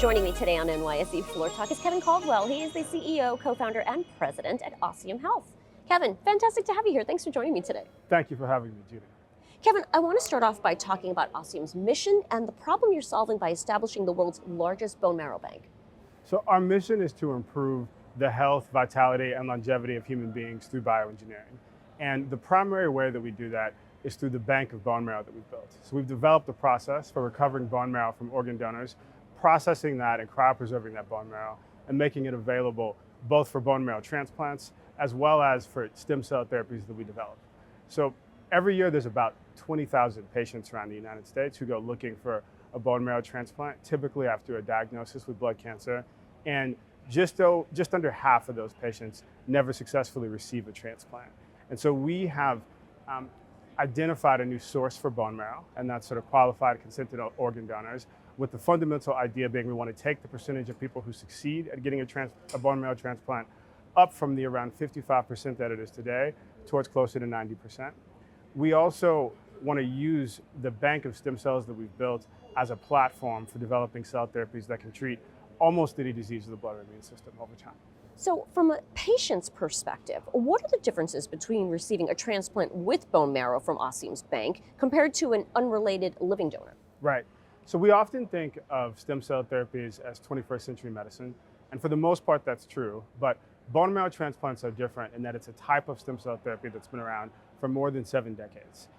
Joining me today on NYSE Floor Talk is Kevin Caldwell. He is the CEO, co-founder, and president at Ossium Health. Kevin, fantastic to have you here. Thanks for joining me today. Thank you for having me, Judy. Kevin, I want to start off by talking about Ossium's mission and the problem you're solving by establishing the world's largest bone marrow bank. So our mission is to improve the health, vitality, and longevity of human beings through bioengineering. And the primary way that we do that is through the bank of bone marrow that we've built. So we've developed a process for recovering bone marrow from organ donors, processing that and cryopreserving that bone marrow, and making it available both for bone marrow transplants as well as for stem cell therapies that we develop. So every year there's about 20,000 patients around the United States who go looking for a bone marrow transplant, typically after a diagnosis with blood cancer. And just under half of those patients never successfully receive a transplant. And so we have identified a new source for bone marrow, and that's sort of qualified, consented organ donors, with the fundamental idea being we want to take the percentage of people who succeed at getting a bone marrow transplant up from the around 55% that it is today towards closer to 90%. We also want to use the bank of stem cells that we've built as a platform for developing cell therapies that can treat almost any disease of the blood and immune system over time. So from a patient's perspective, what are the differences between receiving a transplant with bone marrow from Ossium's bank compared to an unrelated living donor? Right. So we often think of stem cell therapies as 21st century medicine, and for the most part that's true, but bone marrow transplants are different in that it's a type of stem cell therapy that's been around for more than 7 decades.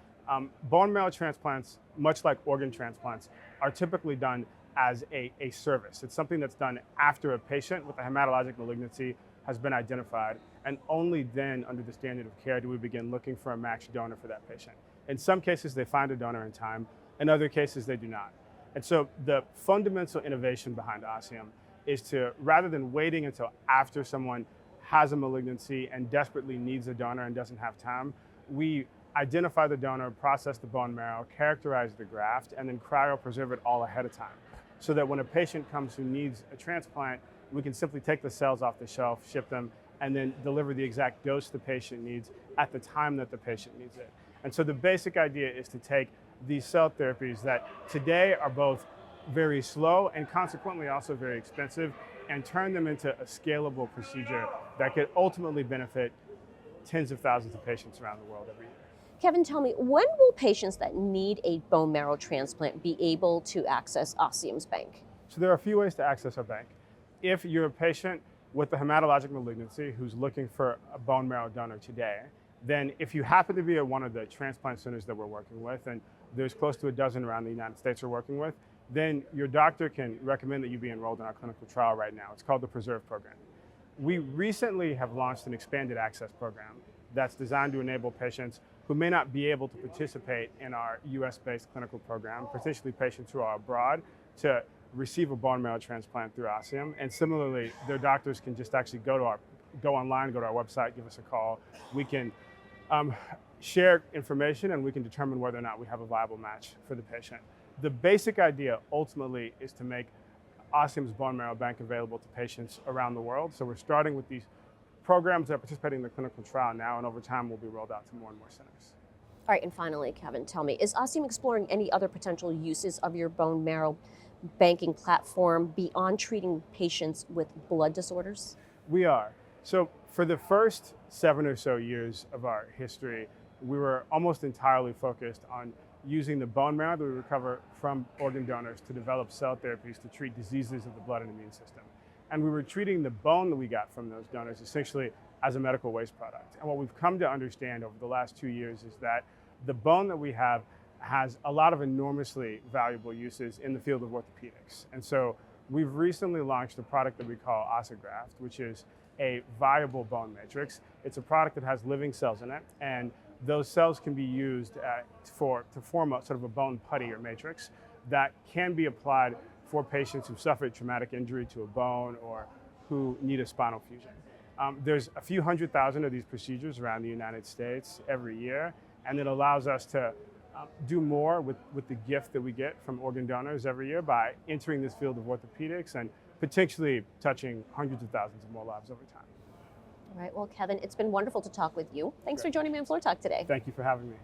Bone marrow transplants, much like organ transplants, are typically done as a service. It's something that's done after a patient with a hematologic malignancy has been identified, and only then, under the standard of care, do we begin looking for a matched donor for that patient. In some cases, they find a donor in time. In other cases, they do not. And so the fundamental innovation behind Ossium is to, rather than waiting until after someone has a malignancy and desperately needs a donor and doesn't have time, we identify the donor, process the bone marrow, characterize the graft, and then cryopreserve it all ahead of time. So that when a patient comes who needs a transplant, we can simply take the cells off the shelf, ship them, and then deliver the exact dose the patient needs at the time that the patient needs it. And so the basic idea is to take these cell therapies that today are both very slow and consequently also very expensive, and turn them into a scalable procedure that could ultimately benefit tens of thousands of patients around the world every year. Kevin, tell me, when will patients that need a bone marrow transplant be able to access Ossium's bank? So there are a few ways to access our bank. If you're a patient with a hematologic malignancy who's looking for a bone marrow donor today, then if you happen to be at one of the transplant centers that we're working with, and there's close to a dozen around the United States we're working with, then your doctor can recommend that you be enrolled in our clinical trial right now. It's called the PRESERVE program. We recently have launched an expanded access program that's designed to enable patients who may not be able to participate in our US-based clinical program, potentially patients who are abroad, to receive a bone marrow transplant through Ossium. And similarly, their doctors can just actually go online, go to our website, give us a call. We can share information, and we can determine whether or not we have a viable match for the patient. The basic idea ultimately is to make Ossium's bone marrow bank available to patients around the world. So we're starting with these programs that are participating in the clinical trial now, and over time will be rolled out to more and more centers. All right, and finally, Kevin, tell me, is Ossium exploring any other potential uses of your bone marrow banking platform beyond treating patients with blood disorders? We are. So for the first 7 or so years of our history, we were almost entirely focused on using the bone marrow that we recover from organ donors to develop cell therapies to treat diseases of the blood and immune system. And we were treating the bone that we got from those donors essentially as a medical waste product. And what we've come to understand over the last 2 years is that the bone that we have has a lot of enormously valuable uses in the field of orthopedics. And so we've recently launched a product that we call Ossiograft, which is a viable bone matrix. It's a product that has living cells in it, and those cells can be used to form a sort of a bone putty or matrix that can be applied for patients who've suffered traumatic injury to a bone or who need a spinal fusion. There's a few 100,000 of these procedures around the United States every year, and it allows us to do more with the gift that we get from organ donors every year by entering this field of orthopedics and potentially touching hundreds of thousands of more lives over time. All right, well, Kevin, it's been wonderful to talk with you. Thanks for joining me on Floor Talk today. Thank you for having me.